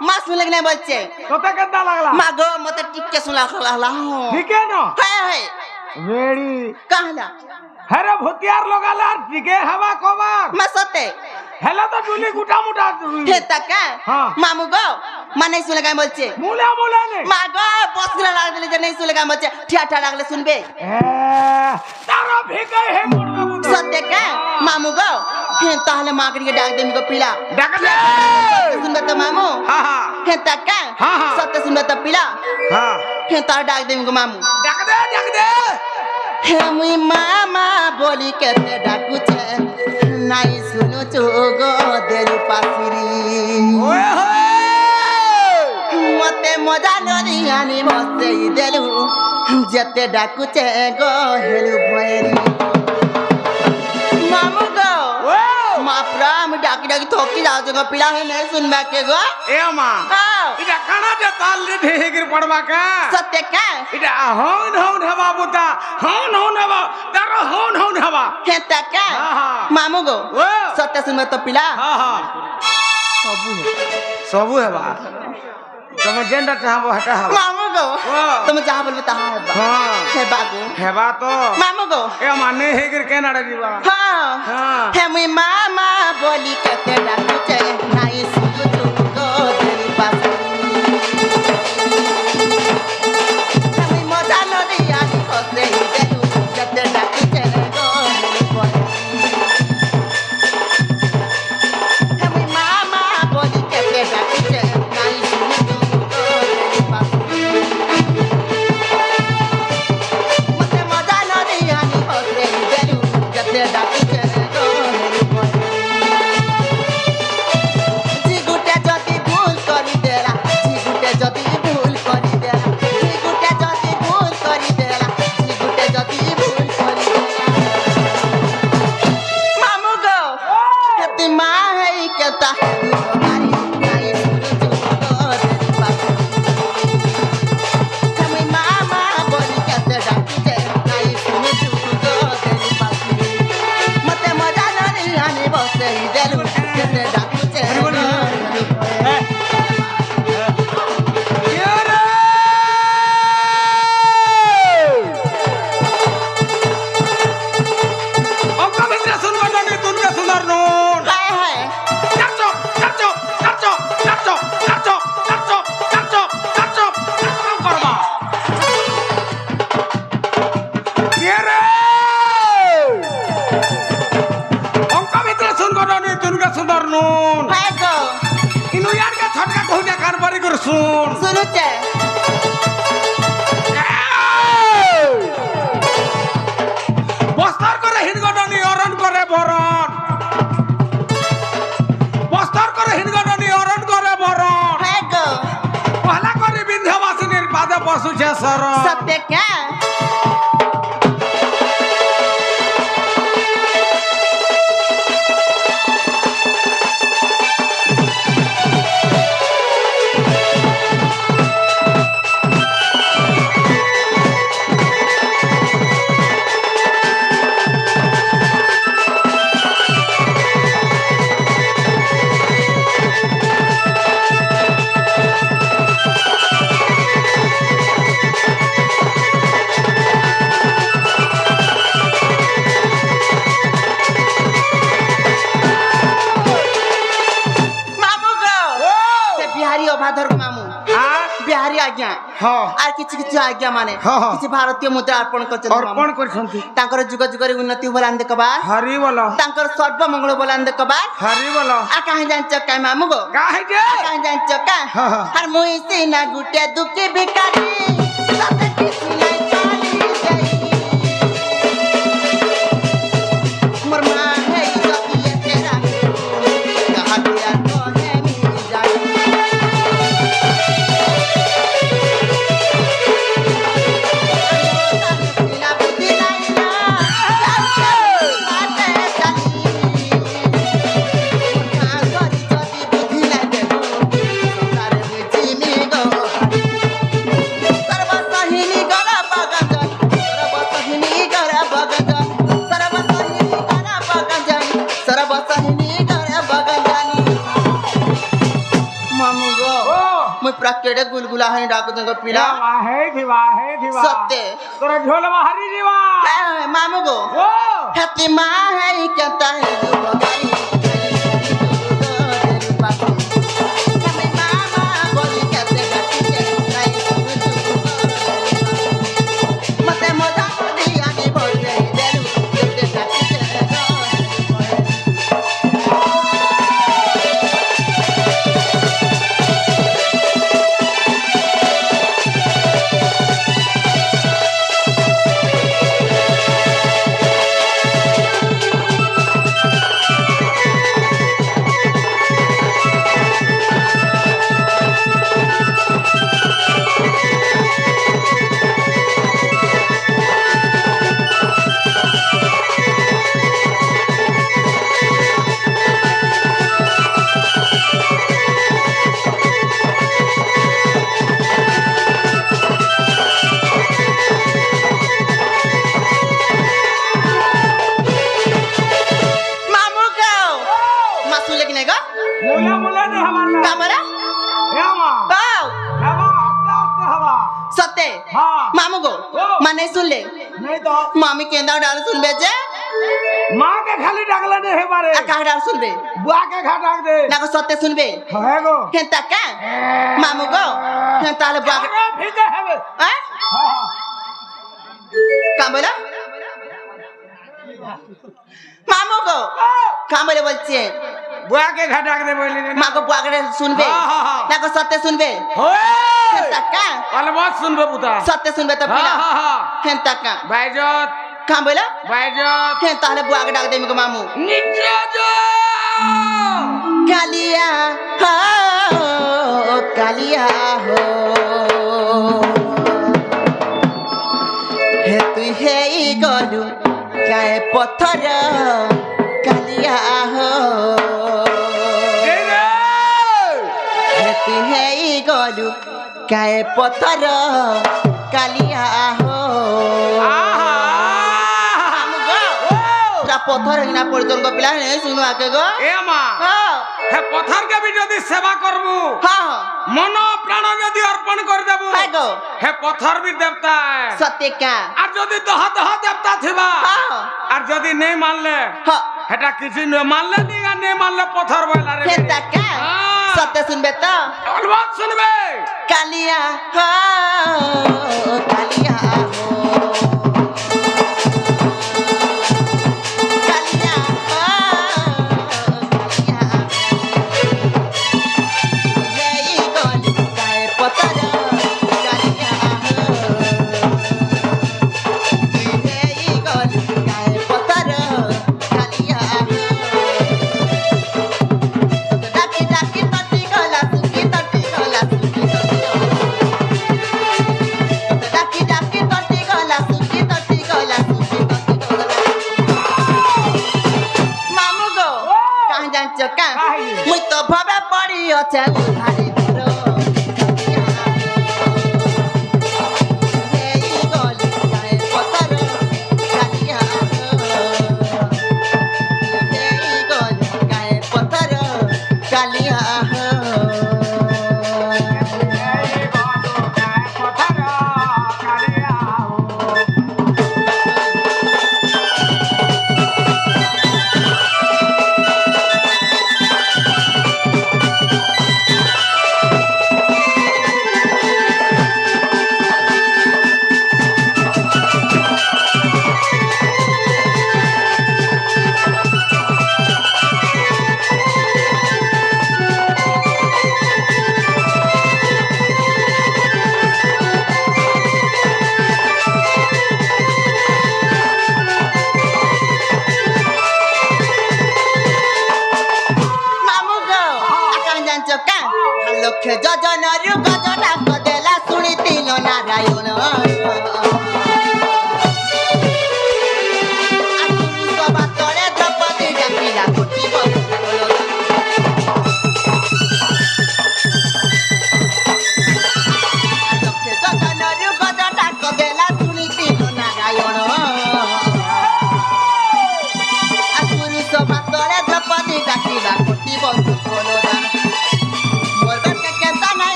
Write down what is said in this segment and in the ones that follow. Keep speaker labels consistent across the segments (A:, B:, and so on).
A: মা শুনলে কি না বলছে
B: তোতে কেমন লাগলা
A: মা গো মতে টিকে শুনলা লাগলা
B: ঠিক है ना
A: হ্যাঁ হ্যাঁ
B: वेड़ी
A: कहला
B: हेरे भूतियार लगाला ठीक है हवा कबर
A: মা সতে
B: हेला तो डुली गुटा मुटा
A: হে তাকা
B: हाँ।
A: মামু গো মা নাই শুনলে কি বলছে
B: मुला मुला ने
A: মা গো বস গুলা লাগলে যে নাই শুনলে কি বলছে ঠিয়া ঠিয়া লাগলে শুনবে
B: तारा भेगे है मोड़वा बुता
A: সতে কা মামু গো হে তাহলে মা কে ডাক দেমি গো পিলা
B: डाक दे
A: শুনবে তো মামু
B: हां हां
A: হে তাকা
B: हाँ, हाँ।
A: সতে শুনবে তো পিলা
B: हां
A: হে তার ডাক দেমি গো মামু
B: डाक दे
A: হে মুই মামা বলি কেতে ডাকুছে নাই শুনুছু গো দেরু পাখিরি
B: ओए होए
A: মতে মজা নদী আনি বসেই দেলু যেতে ডাকুছে গো হেলু ভয়েরি মামু গো
B: ओ
A: মা প্রাম ডাকি ডাকি থকি যাও গো পিলা হে নাই শুনবা কে গো
B: ए मां
A: হ্যাঁ
B: इटा काना जे ताल रे ढेगिर पड़वा का
A: সত্যি কা
B: इटा हौन हौन हवा बुता हौन हवा तारा हौन हवा
A: হে তাকা
B: हाँ, हाँ।
A: মামু গো
B: ओ
A: সত্যি শুনবে তো পিলা
B: हां हां
A: সবু
B: सबु हेबा তুমি যেটা চাহবো হেটা হবে
A: মামু গো
B: ও
A: তুমি যাহা বলবে তাহা হেবা
B: হ্যাঁ
A: হে বাগু
B: হেবা তো
A: মামু গো
B: এ মানে হেগির কেনাড়া দিবা
A: হ্যাঁ
B: হ্যাঁ
A: হে মুই মামা বলি কেতে ডাকুছে নাই শুনুছু গো দেরি পাখি হে মুই মজা নদী আনি বসেই দেলু যেতে ডাকুছে গো হেলু ভয়েরি হে মুই মামা বলি কেতে ডাকুছে নাই শুনুছু গো দেরি পাখি মতে মজা নদী আনি বসেই দেলু যেতে ডাকুছে গো হেলু ভয়েরি জিগুটে যদি ভুল করি দেলা জিগুটে যদি ভুল করি দেলা জিগুটে যদি ভুল করি দেলা জিগুটে যদি ভুল করি দেলা মামু গো হেতি মা হেই কেতা মারি নাই শুনুছু গো দেরি পাখি আমি মামা বলি কেতে ডাকুছে নাই শুনুছু গো দেরি পাখি মতে মজা নদী আনি বসেই দেলু কেতে ডাকুছে গো হেলু ভয়েরি
B: অঙ্কা ভিতরে শুনবো না তুনকে শুনার নুন
A: হায় হায়
B: চাচো চাচো চাচো চাচো চাচো চাচো চাচো চাচো চাচো করবা কে রে অঙ্কা ভিতরে শুনবো না তুনকে শুনার নুন
A: হায় গো
B: ইনু ইয়ারকে ছটকা কহুটা কারবারি করে শুন
A: শুনুছে
B: বস্তার করে হিনগডনি অরণ করে বরণ বস্তার করে হিনগডনি অরণ করে বরণ
A: হায় গো
B: পহলা করে বিন্ধ্যবাসিনীর পাদে বসুছে শরণ
A: সত্যি কে মামু গো সে বিহারি অভাধর মামু বিহারি আজ্ঞা
B: হ্যাঁ
A: আর কিছু কিছু আজ্ঞা মানে
B: হ্যাঁ, হ্যাঁ।
A: কিছু ভারতীয় মুদ্রা অর্পণ করছেন
B: অর্পণ করছন্তি
A: তাଙ୍କର যুଗ যুଗରେ ଉନ୍ନତି ବଲାନ ଦେଖବା
B: হরি বল
A: ତାଙ୍କର ସର୍ବମଙ୍ଗଳ ବଲାନ ଦେଖବା
B: হরি বল
A: আর কাହିଁ ଜାଣିଛ କାହିଁ ମାମୁ ଗো
B: কাহে যে
A: କାହିଁ ଜାଣିଛ କା
B: ହଁ, ହଁ।
A: আর ମୁଇଁ ସିନା ଗୁଟେ ଦୁଃଖୀ ଭିକାରୀ ତତେ କିଛି ନାଇଁ ଚାଲି ଯାଇ মোর মা হেই যদি এতে রাখি কাহা দিয়া কহে নি যাই সিনা বুদ্ধি নাই না বাতে চালি মোর মা গরি যদি বুদ্ধি নাই দেবো তারে বুঝিমি গো সর্বসহিনী मुझ प्रकेट गुलगुला है डाकू तुमको पीला
B: हे दिवा
A: सत्य
B: तोरा झोल बाहरी दिवा
A: मामू गो
B: ओ
A: हती माँ है कहता है जो बगारी मामू को माने सुन ले
B: नहीं तो
A: मामी केंदा डाल सुन बे जे
B: मां के खाली डागला ने हे बारे
A: का डाल सुन बे
B: बुआ के खा डाग दे
A: ना को सत्य सुन बे
B: है गो
A: केंता का मामू को केंता ले बुआ के
B: फिर है
A: हां का बोला मामू को का बोले बोलछे
B: बुआ के खा डाग दे बोली
A: मां को बुआ के सुन बे ना को सत्य सुन बे केंता का
B: अलमत सुन बे पुता
A: सत्य सुन बे तो पीला केंता का
B: भाईजोत
A: का बोला
B: भाईजोत
A: केंता ले बुआ के डाग दे मको मामू
B: नीचे जो
A: कालिया हो कालिया हो हे तु हे गलु काय पत्थर कालिया हो हे तु हे गलु काय पत्थर कालिया हो पत्थर हिना पड़तन को पिला नहीं सुनो आके गो
B: ए मां हे पत्थर के भी यदि सेवा करबू
A: हां
B: मन प्राण यदि अर्पण कर देबू
A: हां गो
B: हे पत्थर भी देवता है
A: सत्य क्या
B: और यदि दह दह देवता थिबा
A: हां
B: और यदि नहीं मान ले
A: हां
B: हेटा किसी ने मान ले नहीं मान ले पत्थर बोला रे
A: केता क्या सत्य सुनबे तो
B: अलबात सुनबे
A: कालिया हो कालिया हो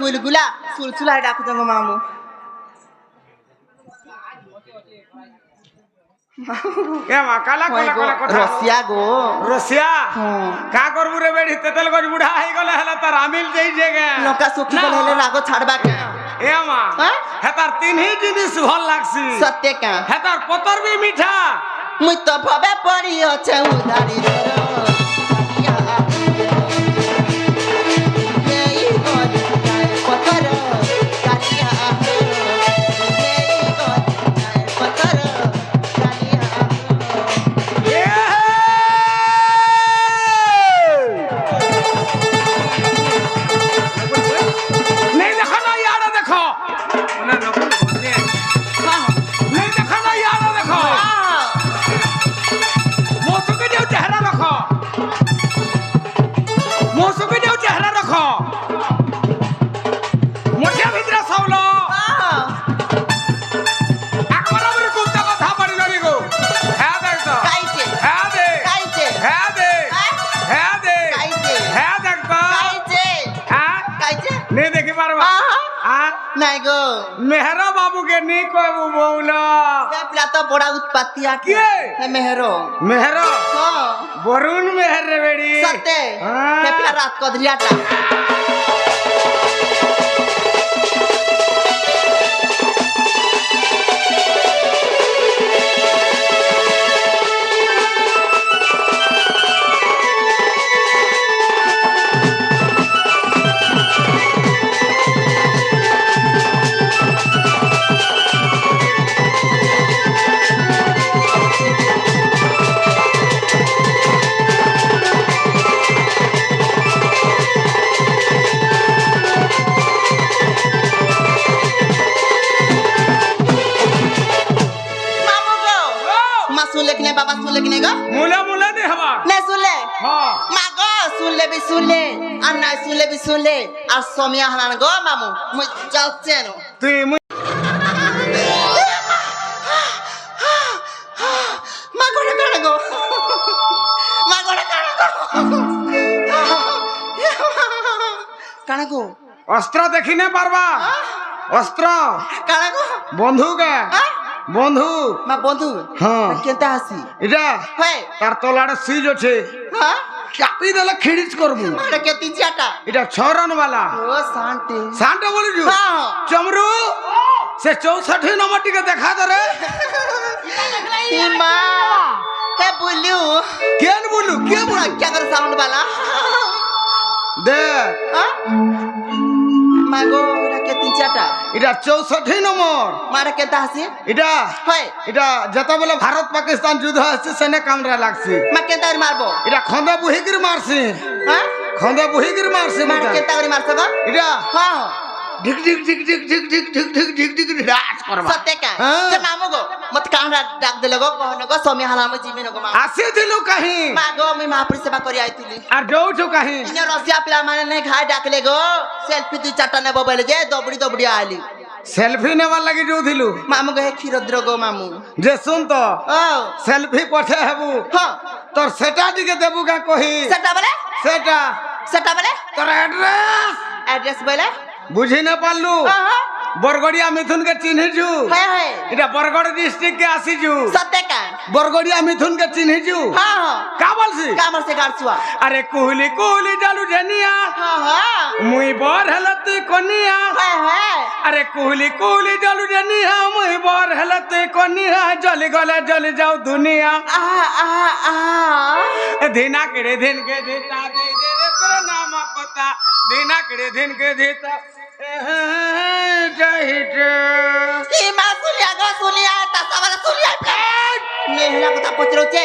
A: গুলগুলা সুলসুলা ডাকুছ গো মামু
B: এ মা কালা কালা কালা কথা
A: রসিয়া গো
B: রসিয়া কা করবু রে বেড়ি তেতেল গজ বুড়া হই গলে হলে তার আমিল দেই জেগে
A: লঙ্কা শুকি গলে হলে রাগ ছাড়বা কে
B: এ মা হেতার তিনহি জিনিস ভাল লাগছি
A: সত্যি কে
B: হেতার পতর বি মিঠা
A: মুই তো ভাবে পড়ি আছে উদারি নাই গো
B: মেহরা বাবু के नी कहबू बौला
A: पेपला तो बड़ा उत्पत्तिया
B: के
A: है मेहरो
B: मेहरा
A: हां
B: वरुण मेहर रे बेड़ी
A: सत्य पेपला रात को धरियाटा बाबा सुन ले कि नहीं गो
B: मुला मुला नहीं हवा
A: नहीं सुन ले
B: हां
A: मा गो सुन ले भी सुन ले और नहीं सुन ले भी सुन ले और सोमिया हनान गो मामू मुझ जाते नो
B: तू
A: मा गो मा गो काना गो
B: अस्त्र देखी नहीं पारबा अस्त्र
A: काना गो
B: बंदूक বন্ধু
A: মা বন্ধু
B: হ্যাঁ
A: কেনটা আসি
B: এটা
A: হয়
B: তার তলাড়ে সিজ আছে
A: হ্যাঁ
B: চাপি দিলে খিড়িচ করবু
A: আরে কে তিনটা
B: এটা 6 রান वाला
A: ও শান্তি
B: শান্তি বলিছু
A: হ্যাঁ
B: চমরু সে 64 নম্বরটিকে দেখা দরে
A: মা হে বলিও
B: কেন বলু কে বলু
A: क्या कर साउंड वाला
B: দে
A: মাগো এটা কে তিনটা
B: এটা 64 নম্বর
A: মারে কেনটা আসি
B: এটা
A: হয়
B: এটা যত বলে ভারত পাকিস্তান যুদ্ধ হচ্ছে সেনে কামরা লাগছে
A: মা কেনটা মারবো
B: এটা খন্দা বুহিগির মারছে
A: হ্যাঁ
B: খন্দা বুহিগির মারছে
A: মারে কেনটা করে মারছ গো
B: এটা
A: হ্যাঁ
B: ঢিক ঢিক ঢিক ঢিক ঢিক ঢিক ঢিক ঢিক ঢিক ঢিক রাজ করবা
A: सत्य का जे मामू गो मत कान डाक देले गो कहनो गो सोमी हाला म जिमिन गो मा
B: আসি দিলু কাহি
A: मा गो मी महापुर सेवा करी आइतुली
B: আর যাউছো কাহি
A: इने रसिया पिला माने नहीं खाए डाकले गो सेल्फी दु चाटा ने बोबले जे दबड़ी दबड़ी आली
B: সেলফি নেবার লাগি যাউথিলু
A: मामू गो हे क्षीरद्र गो मामू
B: যে শুন তো
A: ओ
B: সেলফি পঠে হেবু
A: हां
B: তোর সেটা দিকে দেবু কা কহি
A: सेटा बोले
B: তোর অ্যাড্রেস
A: एड्रेस बोले
B: বুঝি না পারলু
A: हां
B: বরগড়িয়া মিথুন কে চিনহিছু
A: है
B: এটা বরগড় ডিস্ট্রিক্ট কে আসিছু
A: सत्य का
B: বরগড়িয়া মিথুন কে চিনহিছু
A: हां हां
B: কা বলছি
A: कामर से गाड़छुआ
B: আরে কুহলি কুহলি ডালু ঝনিয়া
A: हां हां
B: মুই বর হেলতে কনিয়া
A: है
B: আরে কুহলি কুহলি ডালু ঝনিয়া মুই বর হেলতে কনিয়া জলি গলে জলি যাও দুনিয়া
A: आ
B: ধিনা কেড়ে ধিন কে ধিতা দে দে রে তোর নাম পতা ধিনা কেড়ে ধিন কে ধিতা চাহিতে
A: ई मा सुलिया तासा वाला सुलिया मेहला কথা পচরছে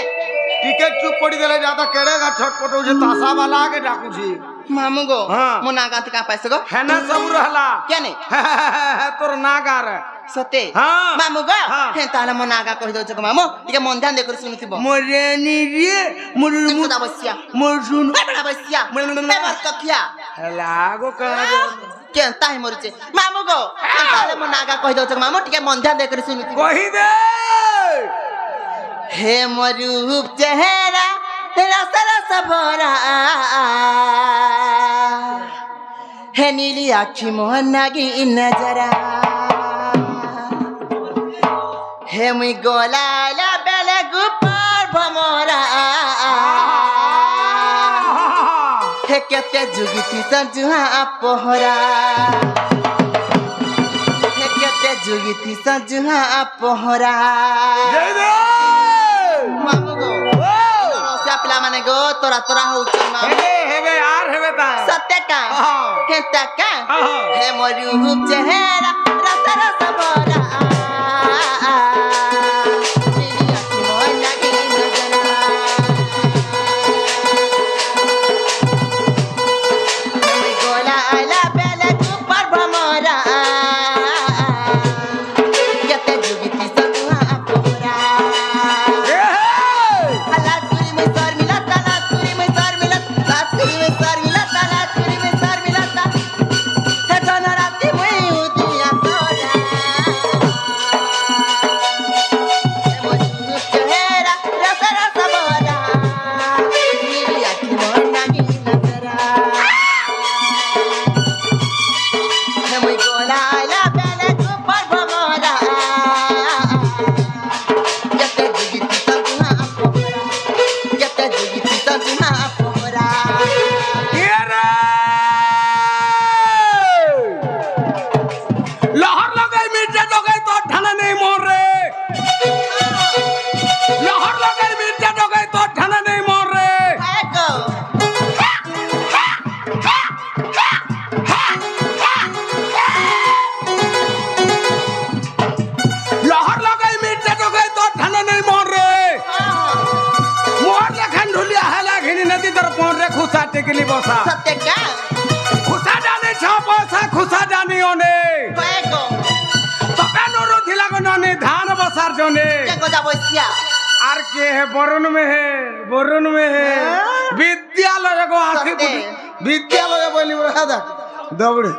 B: টিকেট চুপ পড়ি দেলে যাতা কেড়ে গা ছটপট হচ্ছে তাসা वाला আগে ডাকুছি
A: मामू गो
B: हाँ।
A: मो नागा का पैसे गो
B: হেনা সব রহলা
A: क्या नहीं
B: তোর নাগার
A: सते
B: हाँ।
A: मामू गो
B: हाँ।
A: हे ताला मो नागा कहि दो छ मामू टिके मन ध्यान दे कर सुनथिबो
B: মরেনি রে মোর
A: मुदा बसिया
B: মোর শুন
A: ए बड़ा बसिया ए बस तकिया
B: লাগো কাজ
A: के ताई मरचे मामू गो हे ताला मो नागा कहि दो छ मामू टिके मन ध्यान दे कर सुनथिबो
B: কহি দে
A: हे मरूप चेहरा रस रस भरा हे नीली आखी मोहन नागी नजरा हे मुई गोलाला बेले गुपार भमरा हे केते जुगिती संजुहा पोहरा हे केते जुगिती संजुहा पोहरा मामू गो रोसिया पिला माने गो तोरा तोरा होउछ मामू
B: हेबे यार हेबे ता
A: सत्य का हे तका हे मोर रूप चेहरा रस रस भरा नीली आँखी मोहन नागी नजरा मैं गोला आला बेले ऊपर भमरा केते जुगिती संजुहा पोहरा लाचकुरी में सर मिला लाचकुरी में सर मिला लाचकुरी में सर मिला लाचकुरी में सर मिला हे जाना राती में उदिया तोरा हे मोर चेहरा रस रस भरा नीली आँखी मोहन नागी नजरा हे मुई गोला आला बेले ऊपर भमरा केते जुगिती संजुहा पोहरा केते जुगिती संजुहा पोहरा
B: लहर लगाई मिर्चा डगाई तो ठाना नहीं मोर रे लहर लगाई मिर्चा डगाई तो ठाना नहीं मोर रे
A: Ego.
B: लहर लगाई मिर्चा डगाई तो ठाना नहीं मोर रे मोर लखन ढुलिया हला घिनी नदी तर पौन रे खुसा टेकली बसा
A: सत्य का
B: खुसा जाने छ बसा खुसा जानी ओने
A: Ego.
B: तका नरो थिला को नने धान बसार जोने
A: Ego যাবো ইয়া
B: आर के है बरुण में है विद्यालय को आंखें
A: सत्य।
B: विद्यालय बोली रहा था दबड़े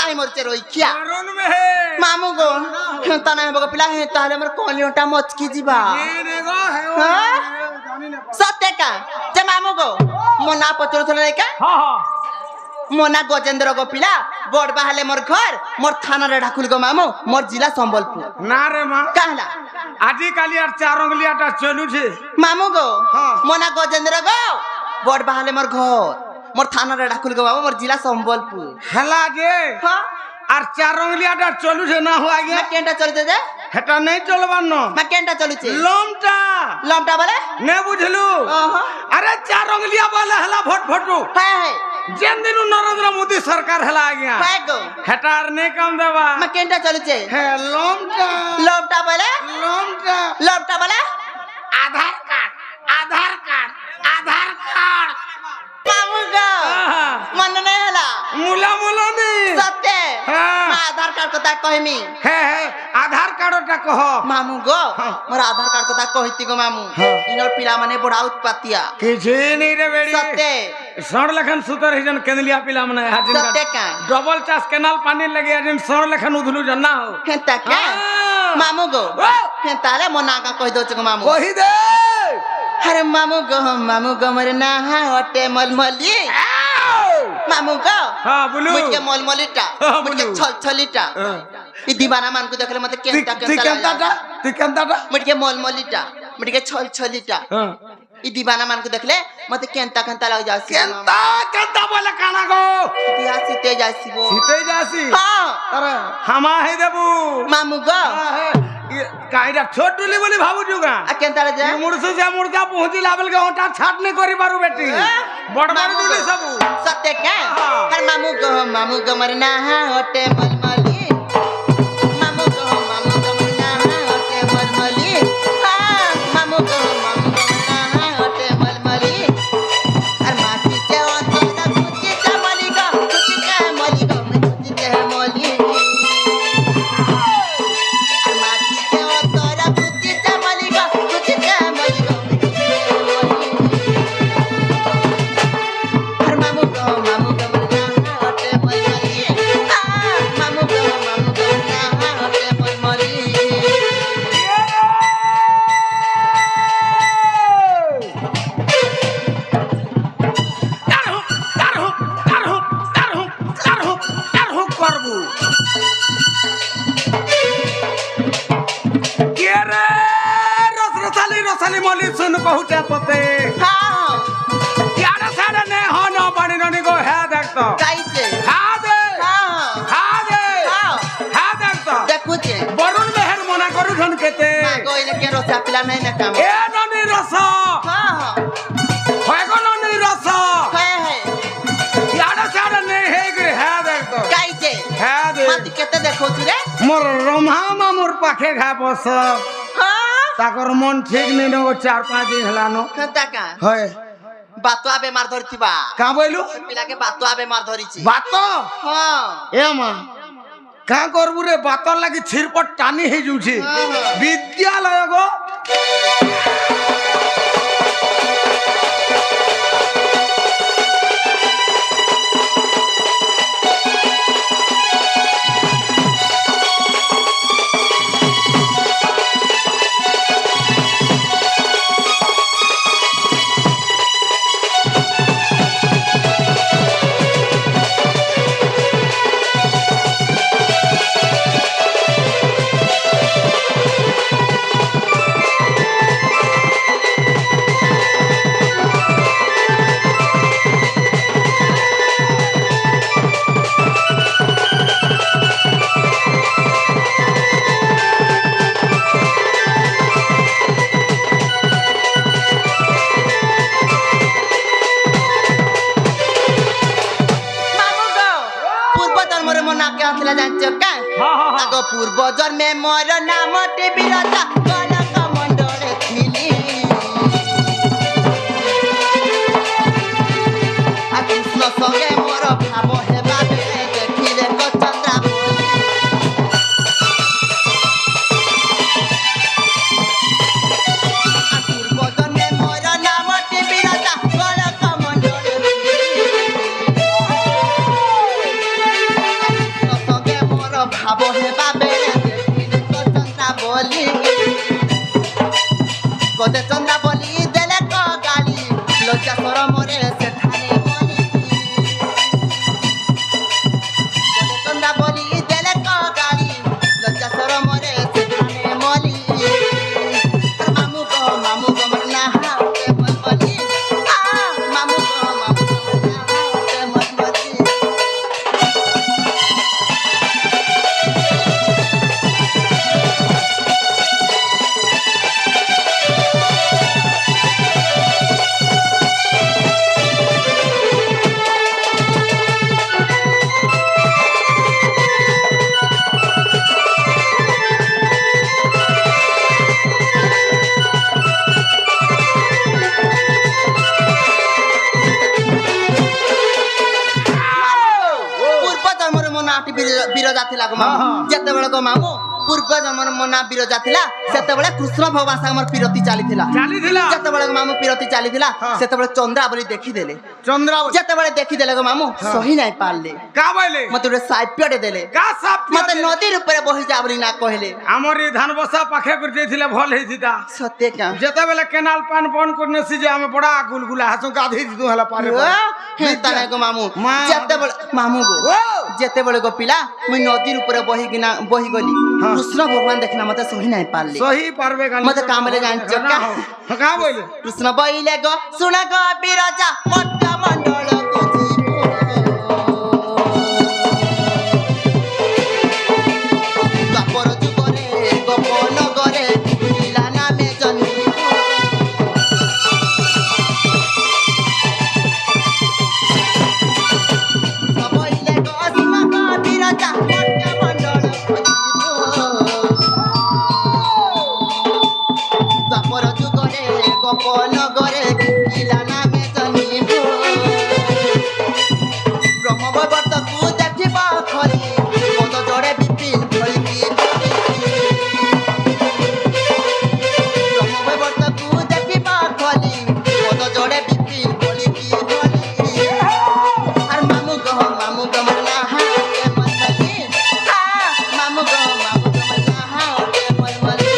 B: बरुण में है
A: मामू गो तना हेबो पिला हे ताले हमर कोलियोटा मचकी जीवा
B: ये नेगो है ओ
A: हाँ?
B: जानी ने
A: सत्य का जे मामू गो मोना पचर थले का
B: हां हां
A: मोना गजेंद्र गो पिला बड़ बाहले मोर घर मोर थाना रे ढाकुल गो मामू मोर जिला संबलपुर
B: ना रे मां
A: कहला
B: आजी काली आर चार उंगलियाटा चलू छे
A: मामू गो
B: हाँ।
A: मोना गजेंद्र गो बड़ बाहले मोर घर मोर थाना रे ढाकुल गो मामू मोर जिला संबलपुर
B: हला जे
A: हां
B: आर चार उंगलियाटा चलू छे ना हुआ गया
A: मैं केंटा चलते दे
B: हेटा नहीं चलबान न
A: मैं केंटा चलू छे
B: लोमटा
A: लमटा बोले
B: ने बुझलू
A: ओहो
B: अरे चार उंगलिया वाला हला भोट भोटू
A: है
B: जेन दिन नरेंद्र मोदी सरकार हला आ गया
A: है गो
B: हेटार नहीं काम देवा
A: मैं केंटा चलू छे
B: है लोमटा
A: लमटा बोले
B: लोमटा
A: लमटा बोले
B: आधार कार्ड
A: मामू गो मन नहीं हला
B: मुला मुला नहीं
A: सत्य
B: हाँ।
A: मैं आधार कार्ड को ता कहमी
B: है आधार कार्डटा कह
A: मामू गो मोर आधार कार्ड को ता कहती गो मामू
B: हाँ।
A: इनर पिला माने बड़ा उत्पातिया
B: किछे नहीं रे बेड़ी
A: सत्य
B: सड़ लखन सुतर हिजन केंदलिया पिला मने हाजिन
A: सत्य का
B: डबल चास केनाल पानी लगे हाजिन सड़ लखन उधलू जन्ना हो
A: हेंता का
B: हाँ।
A: मामू गो
B: ओ!
A: हेंता रे मोना का कह दो छ मामू
B: कही दे
A: अरे मामू गो मरे ना हटे मलमली मामू गो
B: हाँ बोलू
A: मुझके मलमलीटा
B: हाँ,
A: मुझके
B: बोलू।
A: छलछलीटा
B: हाँ।
A: ई दीवाना मान को देखले मते केंता
B: ती केंताटा
A: मुझके मलमलीटा मुझके छलछलीटा इ दीवाना मान को देखले मते केंता केंता लग जासी
B: केंता केंता बोले काना गो
A: बिया सीते जासी वो
B: सीते जासी
A: हां
B: अरे हमा है देबू
A: मामू गो
B: काईरा छोटुली बोली भाबू जुगा
A: आ केंता रे जा
B: मुड़से जा मुड़का पहुंची लाबल के होटा छाट नहीं करी बारू बेटी बड़ बड़ डुली सबू
A: सत्य के हर मामू गो मरना होटे मलमली मामू गो मरना होटे मलमली हां मामू गो मरना होटे मलमली हर माटी के अंदर कुछ के मली गो कुछ के मली गो कुछ के मली हर माटी के अंदर कुछ के मली गो कुछ के मली गो हर मामू गो मरना होटे मलमली हां मामू गो मरना होटे मलमली
B: करबू के रे रसरसाली मोली सुन कहूटे तोते
A: हां
B: यारा सारे ने हो न बणी ननी गो है देख तो
A: काईचे
B: हा दे
A: हां
B: हा दे
A: हां
B: हा देख तो
A: देखुचे
B: बरुण मेहर मना करू धन केते
A: मागो इने के रोसा पिला नहीं ना काम
B: ए ननी रस
A: हां
B: होय गो ननी रस
A: है
B: यारा सारे ने हे गे है देख तो
A: काईचे
B: है दे
A: मत केते देखो छु रे
B: मोर रम्हा मामुर पाखे घा बस
A: हां
B: ताकर मन ठीक नहीं नो 4-5 दिन हलानो
A: कता का
B: होय
A: बातवा बेमार धरतिबा
B: का बोलू
A: पिला के बातवा बेमार धरिछि
B: बात
A: हां
B: ए मां का करबू रे बात लागी छिरपट टानी हे जुछि विद्यालय गो
A: मामू गो पूर्व जन्म रे मना के आथला जानछ का आगो पूर्व जन्मे मोर नाम टे बिराजा गण कमंडले थिली आ कृष्ण संगे मोर भाव हेबा बेले देखिले को चंद्रा आ पूर्व जन्मे मोर नाम टे बिराजा गण कमंडले सगे मोर भाव हेबा बेले देखिले को चंद्रा बोली गोदे चंद्रा बोली देले को गाली लज्जा सर मोरे सेठाने बोली गोदे चंद्रा बोली देले को गाली लज्जा सर मोरे सेठाने मोली मामू गो मरना हाते मलमली आ मामू गो मरना हाते मलमली पूर्व जन्मर मो नाटी बिरजा थिला गो मामू जेते बेले गो मामू पूर्व जन्मर मो ना बिरजा थिला सेते बेले कृष्ण भगवान से हमर पिरती चाली थिला जेते बेले गो मामू पिरती चाली थिला सेते बेले चंद्रा बोली देखि देले
B: चंद्रा
A: जेते बेले देखि देले गो मामू सही नाही पारले
B: का बोले
A: मते रे साइपियटे देले
B: का साप
A: मते नदी ऊपर बहि जा बोली ना कहले
B: हमर ई धान बसा पाखे कर देथिले भल हेसिता
A: सत्य का
B: जेते बेले केनाल पान बन करने से जे हमें बड़ा गुलगुला हसु गाधी दु हला पारे
A: हे तने गो मामू
B: माँ।
A: जेते बेले मामू गो যেতেବେଳେ গো পিলা মুই নদীর উপরে বহি গলি
B: হ্যাঁ।
A: কৃষ্ণ ভগবান দেখিনা মতে সহি নাই পারলি
B: সহি পারবে গান
A: মতে কামরে জানছ কা
B: কা বইলে
A: কৃষ্ণ বইলে গো শুনা গো বিরজা মট্ট মণ্ডল দ্বাপর যুগরে গোপন গরে পিলা নামে জন্মিব বইলে গো শুনা গো বিরজা মট্ট মণ্ডল দ্বাপর যুগরে গোপন গরে পিলা নামে জন্মিব ব্রহ্মবৈবর্তକୁ ଦେଖିବ ଖରି ପଦ ଯୋଡ଼େ ବିପିନ ଭଳିକି ବ୍ରହ୍ମବୈବର୍ତକୁ ଦେଖିବ ଖରି ପଦ ଯୋଡ଼େ ବିପିନ ଭଳିକି আর মামু গহ মরনা হাতে মরমলি মামু গহ মরনা হাতে মরমলি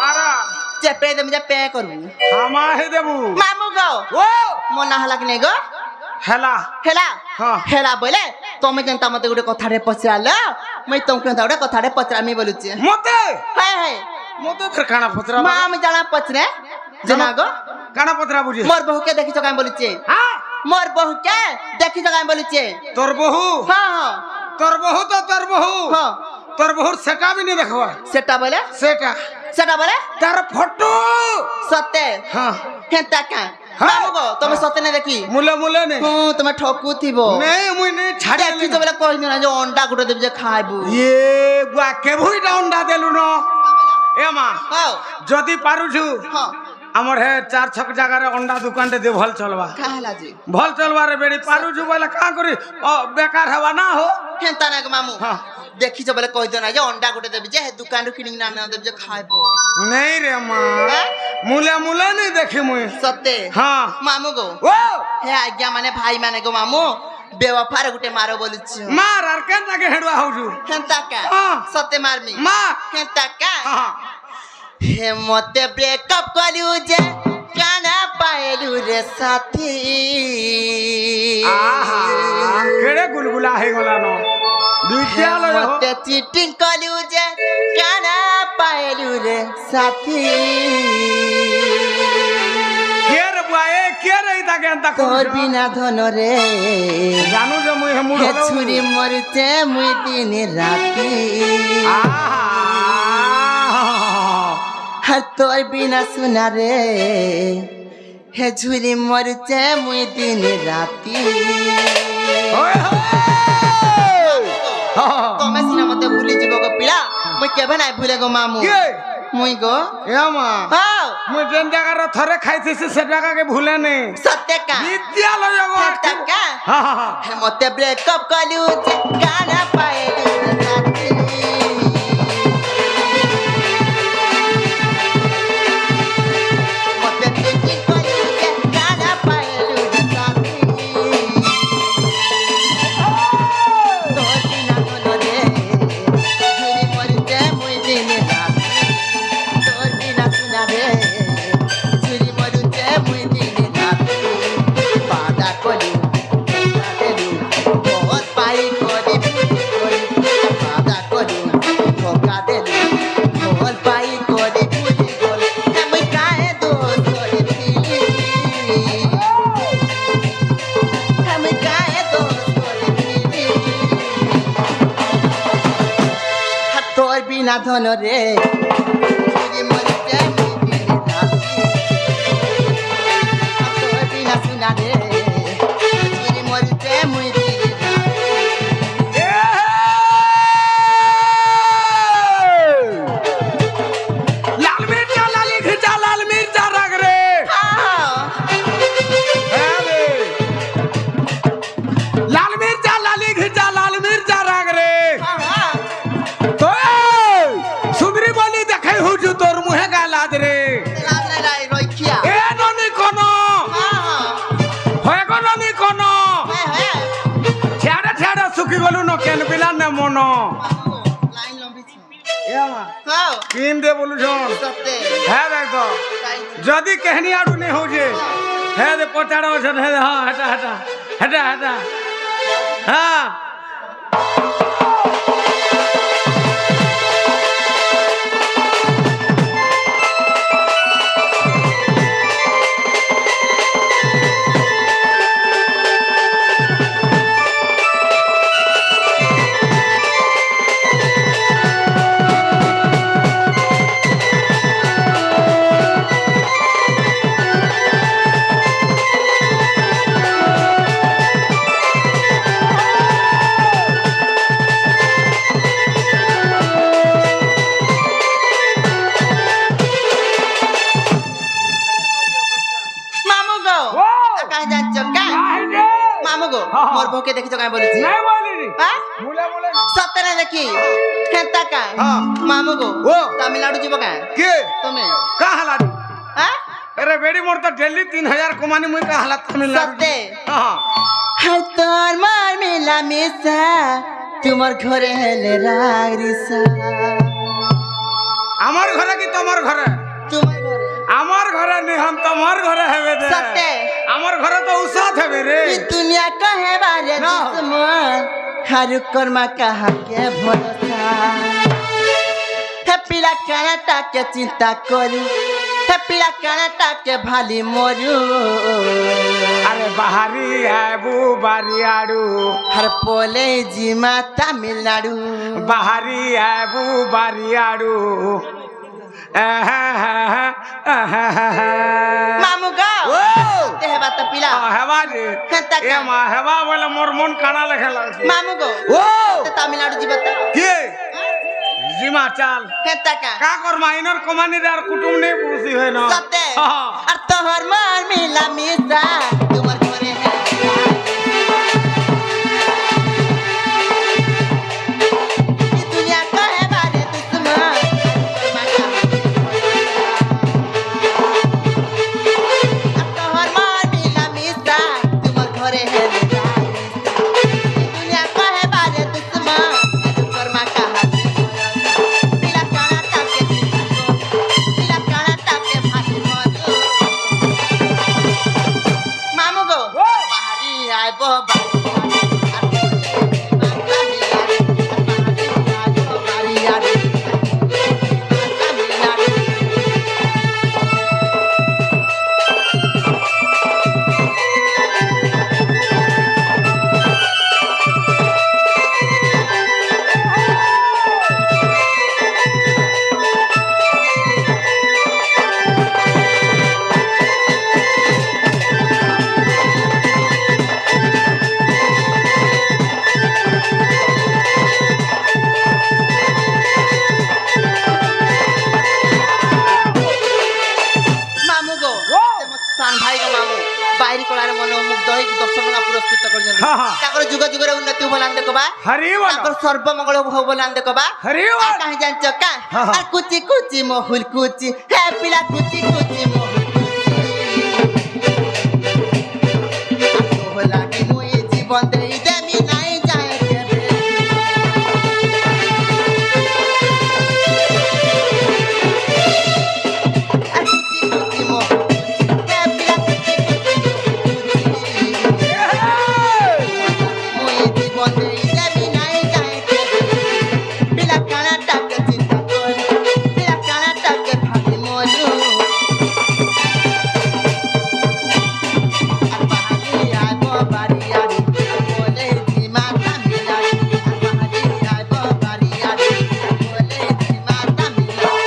B: আরা
A: চেপে দেম যে পে করবু
B: হামা হে দেবু
A: মামু গো
B: ও
A: মনা হলা কি নে গো
B: হেলা
A: হেলা
B: হ্যাঁ।
A: হেলা বলে তুমি যেনতা মতে গোটে কথারে পচারল মুই তোমাকে গোটে কথারে পচারামি বলুছি
B: মতে
A: হায় হায়
B: মতে ফের কানা পত্রা
A: মা আমি জানা পচরে জানা গো
B: কানা পত্রা বুঝি
A: মোর বহুকে দেখিছ কাই বলুছে
B: হ্যাঁ
A: মোর বহুকে দেখিছ কাই বলুছে
B: তোর বহু
A: হ্যাঁ হ্যাঁ
B: তোর বহু তো তোর বহু
A: হ্যাঁ
B: তোর বহুর সেটা বি নেই দেখবা
A: সেটা বলে
B: সেটা
A: সেটা বলে
B: তার ফটো
A: সতে
B: হ্যাঁ
A: হেন্তা কা
B: হ্যাঁ।
A: মামু গো তুমি সতে নে দেখি
B: মুলে মুলে নে
A: তুমি ঠকু থিব
B: নেই মুই নেই ছাড়ি
A: দেখিছ বলে কইছ না যে অন্ডা গুটে দেব যে খাইবু
B: ইয়ে গুয়া কেভুইটা অন্ডা দেলু ন এ মা
A: হ্যাঁ
B: যদি পারুছু
A: হ্যাঁ
B: আমার হে 4-6 জায়গারে অন্ডা দোকানতে দে ভাল চলবা
A: কাহলা জি
B: ভাল চলবার বেড়ি পারুছু বলে কা করি বেকার হবা না হো
A: হেন্তা না গো মামু
B: হ্যাঁ
A: দেখিছ বলে কইছ না যে অন্ডা গুটে দেব যে দোকানରୁ কিনি না না দেব যে খাইবো
B: নেই রে মা
A: হ্যাঁ?
B: মুলে মুলে নেই দেখি মুই
A: সতে
B: হ্যাঁ
A: মামু গো
B: ও
A: হে আজ্ঞা মানে ভাই মানে গো মামু বেওয়াফার গুটে মারো বলিছ
B: মার আর কেন তাকে হেডুয়া হউছু
A: হেন্তা কা
B: হ্যাঁ।
A: সতে মারমি
B: মা
A: হেন্তা কা
B: হ্যাঁ
A: হে মতে ব্রেকআপ করিউ যে কানা পাইলু রে সাথী
B: আহা কেড়ে গুলগুলা হয়ে গলা ন বিদ্যালয় হো
A: মতে চিটিং করিউ যে কানা পাইলু রে সাথী
B: কে রে বুয়া এ কে রে তাকে এন্তা
A: তোর
B: করছ
A: বিনা ধন রে
B: জানু যে মুই হেমুড়
A: হে
B: হলো
A: ছুরি মরিতে মুই দিন রাতি
B: আহা
A: আর তোর বিনা সোনা রে হে ঝুরি মরিতে মুই দিন রাতি
B: ওই হ্যাঁ
A: তুমি সিনা মতে ভুলি যাব গো পিলা মুই কেবে নাই ভুলে গো মামু
B: কে
A: মুই গো
B: এ মা
A: হাও
B: মুই যেন জায়গার থরে খাইতেছি সে জায়গাকে ভুলে নেই
A: সত্যি কা
B: বিদ্যালয় গো
A: সত্যি কা
B: হ্যাঁ হ্যাঁ হ্যাঁ
A: হে মতে ব্রেকআপ কলিউ যে কানা পাইলু রে সাথী মতে চিটিং কলিউ যে কানা পাইলু রে সাথী তোর বিনা ধন রে ঝুরি মরিতে মুই দিন রাতি তোর বিনা সোনা রে ঝুরি মরিতে মুই দিন রাতি বাদা কলি বহুত পাই করি বাদা কলি ধোকা দেলি বহুত পাই করি ভুলি গল আমি কাহে দোষ করেছিলি আমি কাহে দোষ করেছিলি তোর বিনা ধন রে চুরি মরিতে মুই দিন রাতি তোর মুই দিলে
B: লাল মির্জা লালি ঘিচা লাল মির্জা রাগ রে হ্যাঁ রে। লাল মির্জা লালি ঘিচা লাল মির্জা রাগ রে তো সুন্দরী বলি দেখাই হুজু তোর মুহে গালাদ রে
A: রইখিয়া
B: এ ননি কোন হয় গো ননি কোন ছেড়ে ছেড়ে সুখী গলু ন কেন পিলা নে মন
A: লাইন লম্বিছি
B: এ মা
A: হাও
B: কিন দে বলু শোন
A: সত্যি
B: হ্যাঁ দেখ তো যদি কেহনি আড়ু নেই হচ্ছে হ্যাঁ দে পচাড় অছন হ্যাঁ হ্যাঁ হেটা হেটা হেটা হেটা হ্যাঁ
A: মামু গো
B: ও!
A: কাহে যাচ্ছ কা
B: আইনে
A: মামু গো
B: হ্যাঁ, হ্যাঁ।
A: মোর বউকে দেখিছো কাহে বলিছি
B: নাই বলিনি
A: হ্যাঁ
B: মুলে মুলে
A: সত্যরে দেখি হেতা কা
B: হ্যাঁ।
A: মামু গো
B: ও!
A: তামিলনাডু যাব কা
B: কে
A: তুমি
B: का हालात
A: হ্যাঁ
B: अरे बेड़ी मोर तो दिल्ली 3000 कमानी मुई का हालात तमिलनाडु
A: সত্যি
B: हां
A: হাই তোর মার মিলা মিশা তোমার ঘরে হেলে রাগরিসা
B: আমার ঘরে কি তোমার ঘরে
A: তোমার ঘরে
B: আমার ঘরে নি हम তোমার ঘরে হেবে দে
A: সত্যি
B: আমার ঘরে তো উসাত হেবে রে
A: ई दुनिया कहे बारे
B: ना।
A: दुश्मन हर कर्मा कहा के भरोसा हे पीला कानाटा के चिंता करू हे पीला कानाटा के भाली मरू
B: अरे बाहरी आबू बारियाडू
A: हर पोले जीमा तमिलनाडु
B: बाहरी आबू बारियाडू
A: मामू गा
B: ओ
A: ते हे बात पीला
B: हेवा जी
A: कता
B: ए मा हेवा बोले मोर मन काना लेखे लागছে
A: मामू गो
B: ओ
A: ते तमिलनाडु जीवत
B: के जिमा चाल
A: कता का
B: का कर माइनर कमानी रे और कुटुम नहीं पूछी है ना
A: सत्य
B: हाँ।
A: और तोहर मार मिला मिसा तुम्हार घरे है ई दुनिया कहे बारे दुश्मन और तोहर मार मिला मिसा तुम्हार घरे है ई दुनिया कहे बारे दुश्मन कर्मा कहा पीला काना ताके पीला काना ताके भाई मजू मामू गो
B: ओ!
A: बाहरी आय बो মামু গো
B: ও!
A: সান ভাই গো মামু বাইরে কোলার মন মুগ্ধ হই 10 টাকা পুরস্কৃত করছেন
B: হ্যাঁ, হ্যাঁ।
A: তাকর যুগ যুগরে উন্নতি বলান দেখবা
B: हरी
A: তাকর
B: बोलो
A: সর্বমঙ্গল ভব বলান দেখবা
B: हरी
A: আর
B: बोलो
A: কাহে জানছ কা
B: হ্যাঁ, হ্যাঁ।
A: আর কুচি কুচি মহুল কুচি হে পিলা কুচি কুচি মহুল কুচি তো লাগে মুই জীবন দেই দেমি নাই যায় কেবে আর কুচি কুচি মহুল হে পিলা কুচি কুচি মুই জীবন দেই দেমি নাই যায় কেবে পিলা কানা টাকে চিন্তা করি পিলা কানা টাকে ভাবি মজু আর বাহারি আইব বাড়ি আড়ি বলে জিমা তামিলাড়ি আর বাহারি আইব বাড়ি আড়ি বলে জিমা তামিলাড়ি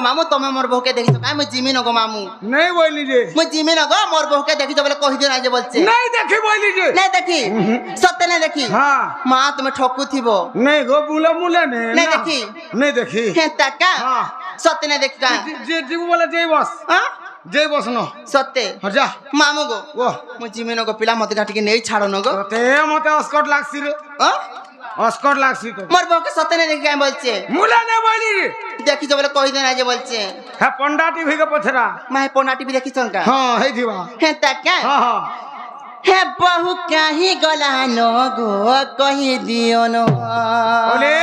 A: মামু তুমি মোর বউকে দেখিছো কাই মুই জিমি নগো মামু
B: नहीं बोली जे
A: মুই জিমি নগো মোর বউকে দেখিছো বলে কহি দিও না যে বলছে
B: नहीं देखी बोली जे
A: নাই দেখি সত্যি নাই দেখি
B: हाँ
A: মা তুমি ঠকু থিবো
B: नहीं गो बुला मुले ने
A: नहीं
B: ना।
A: देखी।
B: नहीं देखी
A: হে টাকা
B: हाँ
A: সত্যি নাই দেখি কা
B: जे जीव बोले जय बस
A: হ্যাঁ
B: जय बस न
A: সত্যি
B: हाँ जा
A: মামু গো
B: वो
A: মুই জিমি নগো পিলা মতে ঘাটিকে নেই ছাড়ো নগো
B: ते मते अस्कट लागसी रे
A: হ্যাঁ
B: अस्कट लागसी तो
A: মোর বউকে সত্যি নাই দেখি কাই বলছে
B: मुले ने बोली रे
A: দেখিছো বলে কহি দিও না যে বলছে
B: है पंडा टीवी के पछरा
A: মাই পোনা টিভি দেখিছো কা
B: हाँ है जीवा
A: হে টাকা
B: हाँ हाँ
A: হে বহু কাহি গলা নগো কহি দিও ন
B: ओले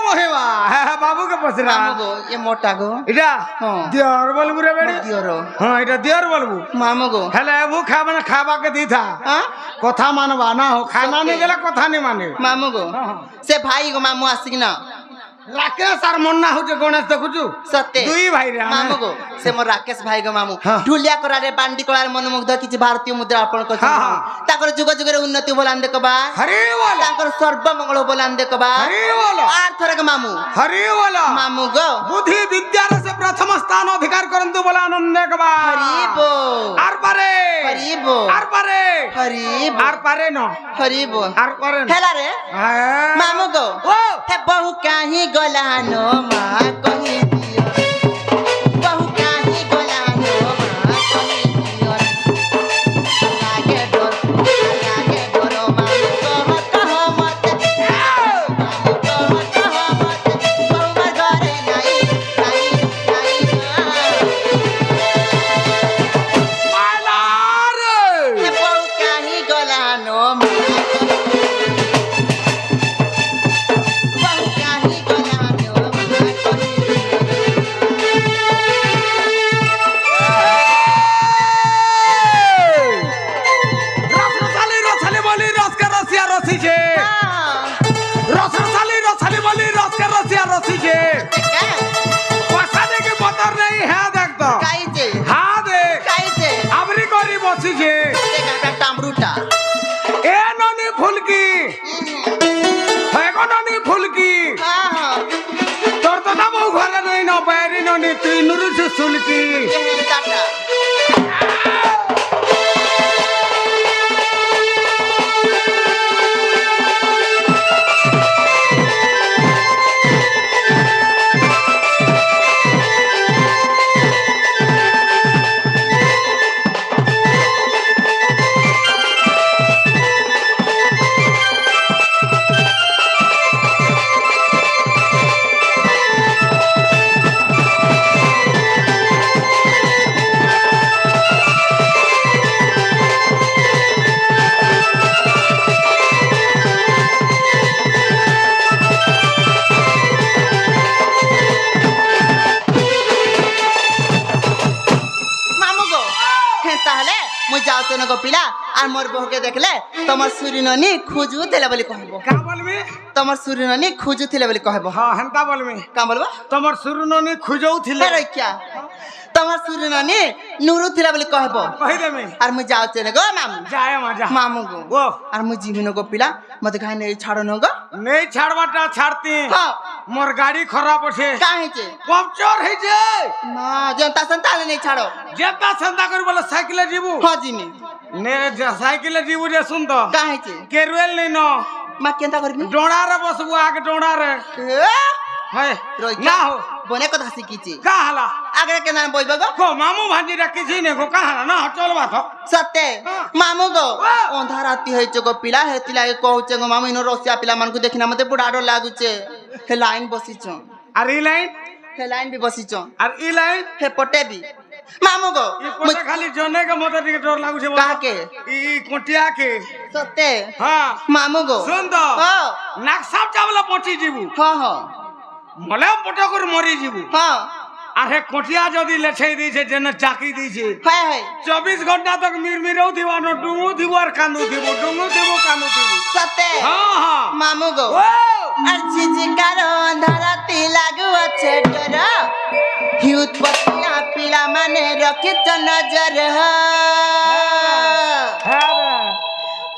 B: मोहेवा है बाबू के पछरा
A: মামু গো এ মোটা গো
B: इटा
A: हाँ।
B: दियर बोलबु रे बेड़ी
A: দিওর
B: हाँ इटा दियर बोलबु
A: মামু গো
B: हेले वो खाबा खाबा के दी था
A: হ্যাঁ
B: কথা মানবা না हो खाना नहीं देला কথা नहीं माने
A: মামু গো
B: हाँ हाँ
A: সে ভাই গো মামু আসিক না
B: राकेश और मुन्ना होचे गणेश देखुचु
A: সত্যি
B: दुई भाई रे
A: মামু গো সে মোর রাকেশ ভাই গো মামু
B: হ্যাঁ।
A: ঢুলিয়া করারে বান্ডি করার মনোমুগ্ধ কিছু ভারতীয় মুদ্রা অর্পণ করছে
B: হ্যাঁ, হ্যাঁ।
A: তাকর যুগ যুগের উন্নতি বলান দেখবা
B: हरि बोला
A: তাকর সর্বমঙ্গল বলান দেখবা
B: हरि बोला
A: আর থরক মামু
B: हरि बोला
A: মামু গো
B: बुद्धि विद्या रे से प्रथम स्थान अधिकार करंतु बोला आनंद के बा
A: হরিবো
B: आर पारे
A: হরিবো
B: आर पारे
A: হরিবো
B: आर पारे न
A: হরিবো
B: आर पारे न
A: হেলা রে
B: हाँ।
A: মামু গো
B: ओ
A: হে বহু কাহি গলানো মা কহি দিও বহু কাহি গলানো মা কহি দিও লাগে ডর মামু কহ মতে মামু কহ মতে বহু ঘরে নাই
B: मालार
A: হে বহু কাহি গলানো মা বহু কাহি গলানো মা কহি
B: रसरसाली बोली रस के रसिया रसी छे रसरसाली बोली रस के रसिया रसी छे पैसा दे के बतर नहीं है देख तो
A: কাইছে
B: हाँ देख
A: কাইছে
B: अबरी कोरी बसी छे
A: একটা টামরুটা
B: ए ननी फुलकी है को ननी फुलकी
A: হ্যাঁ হ্যাঁ
B: तोर तो ना बहु घरे नहीं न पैरी ननी तीनुरु से सुलकी
A: টাটা মামু গো হ্যাঁ তাহলে মুই যাওতে নগো পিলা আর মোর বউকে দেখলে তোমার সুরিননি খুঁজুଥିଲେ বলি কহব
B: का बोलबी
A: তোমার সুরিননি খুঁজুଥିଲେ বলি কহব
B: हां हनका बोलबी
A: কাম বলবো
B: तमर सुरु ननी खुजौ थिले
A: হে রইকিয়া তোমার সুরিননি নুরু ଥିଲା বলি কহব
B: कहि देमी
A: আর মুই যাওতে নগো মামু
B: जाए मजा
A: মামু গো
B: ओ
A: আর মুই জিমি নগো পিলা মতে খাই নেই ছাড়ো নগো
B: नहीं छाड़बाटा छाड़ती
A: হ্যাঁ
B: मोर गाड़ी खराब छे
A: কাহিছে
B: पंक्चर है जे
A: না জনতা সন্তালে নেই ছাড়ো
B: जेता संदा कर बोले साइकिल जीबू
A: হ্যাঁ জিমি
B: ने साइकिल जीबू जे सुन तो
A: কাহিছে
B: केरुएल नहीं न
A: মা কেনতা করবি
B: डोड़ा रे बसबू आगे डोड़ा रे है ना हो
A: বনে কথা শিখিছি
B: का हला
A: আগে কেন বইব গো
B: को मामू भांजी रे किसी ने को का हला ना चल बात
A: সত্যি
B: হ্যাঁ।
A: মামু গো
B: হ্যাঁ।
A: অন্ধা রাতি হয়েছে গো পিলা হেতিলা কହୁছে গো মামু ইনো রসিয়া পিলা মানকু দেখিনা মতে বুড়া ডর লাগুছে হে লাইন বসিছ
B: और ई लाइन
A: হে लाइन भी बसिछ
B: और ई लाइन
A: हे पटे भी मामू गो
B: ई कोटे खाली जने के मते टिके डर लागु छे
A: काके
B: ई कोटिया के
A: सत्य
B: हां
A: मामू गो
B: सुन तो
A: हां
B: नाक साफ चावला पहुंची जीबू
A: हां हां
B: मले पटा कर मरी जीबू
A: हां
B: अरे कोटिया जदी लेछे दी छे जेने चाकी दी छे
A: है है
B: 24 घंटा तक मिरमिरौ दिवानो डुंगु दिवार कांदु दिबो डुंगु दिबो कांदु दिबो
A: सत्य
B: हां हां
A: मामू गो
B: ओ
A: अर्जी जी कारो अंधा राति लागु अच्छे डर हिउत पतिया पिला माने रखे तो नजर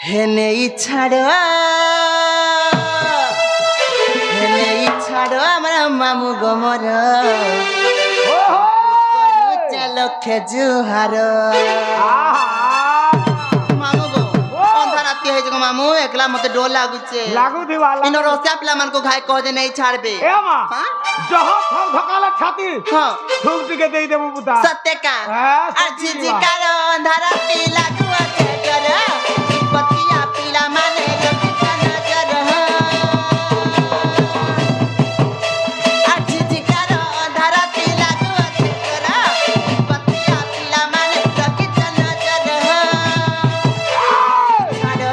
A: हेने छाड़ो हेने छाड़ो हमरा मामू गो मोर
B: ओ
A: চলো খেজুহার মামু গো অন্ধা রাতি হয়েছে গো মামু একলা মতে ডর লাগুছে
B: লাগুথিবা
A: ইনো রসিয়া পিলা মানকো ঘাই কহ যে নেই ছাড়বে
B: এ মা
A: হ্যাঁ
B: জহ ঠক ঢকালে ছাতি
A: হ্যাঁ
B: ঠুক টিকে দেই দেবো বুতা
A: সত্যি কা
B: হ্যাঁ, সত্যি
A: আজি জি
B: বাবা।
A: কারো অন্ধা রাতি লাগুছে কর পতিয়া পিলা মানে লকিতা নজর আজি জি কারো অন্ধা রাতি লাগুছে কর পতিয়া পিলা মানে লকিতা নজর ছাড়ো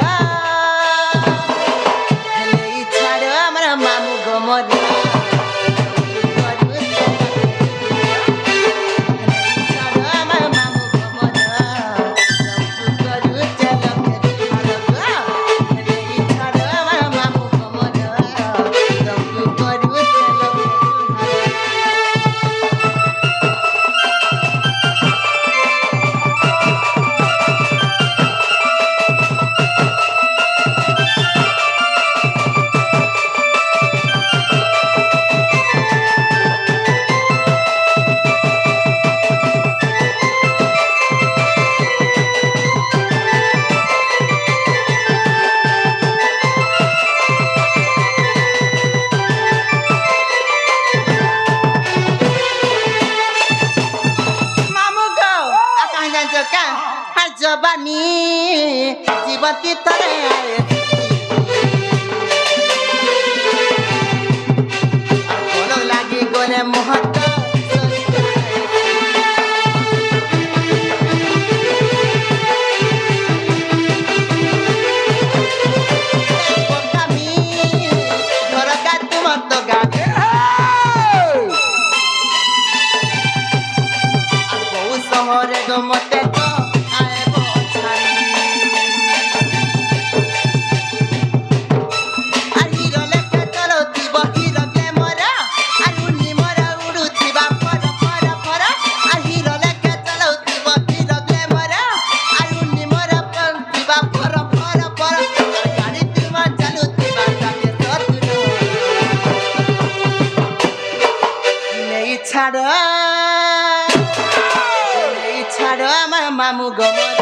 A: হেলে ছাড়ো আমার মামু গমর জবানি জীবতী তরে ভালো লাগি গলে মুহূর্ত ধরকা তোমার তো গাগে বহু শহরে গো মতে তো আইব ছাড়ি আর হিরো লেখা চলতিব হিরো গ্ল্যামরা আর উনি মরা উড়ুতিবা ফর ফর ফর আর হিরো লেখা চলতিব হিরো গ্ল্যামরা আর উনি মরা পন্তিবা ফর ফর ফর আর গাড়ি তোমার চালুতিবা তাকে সতুলো নেই ছাড়ো আমার মামু গমর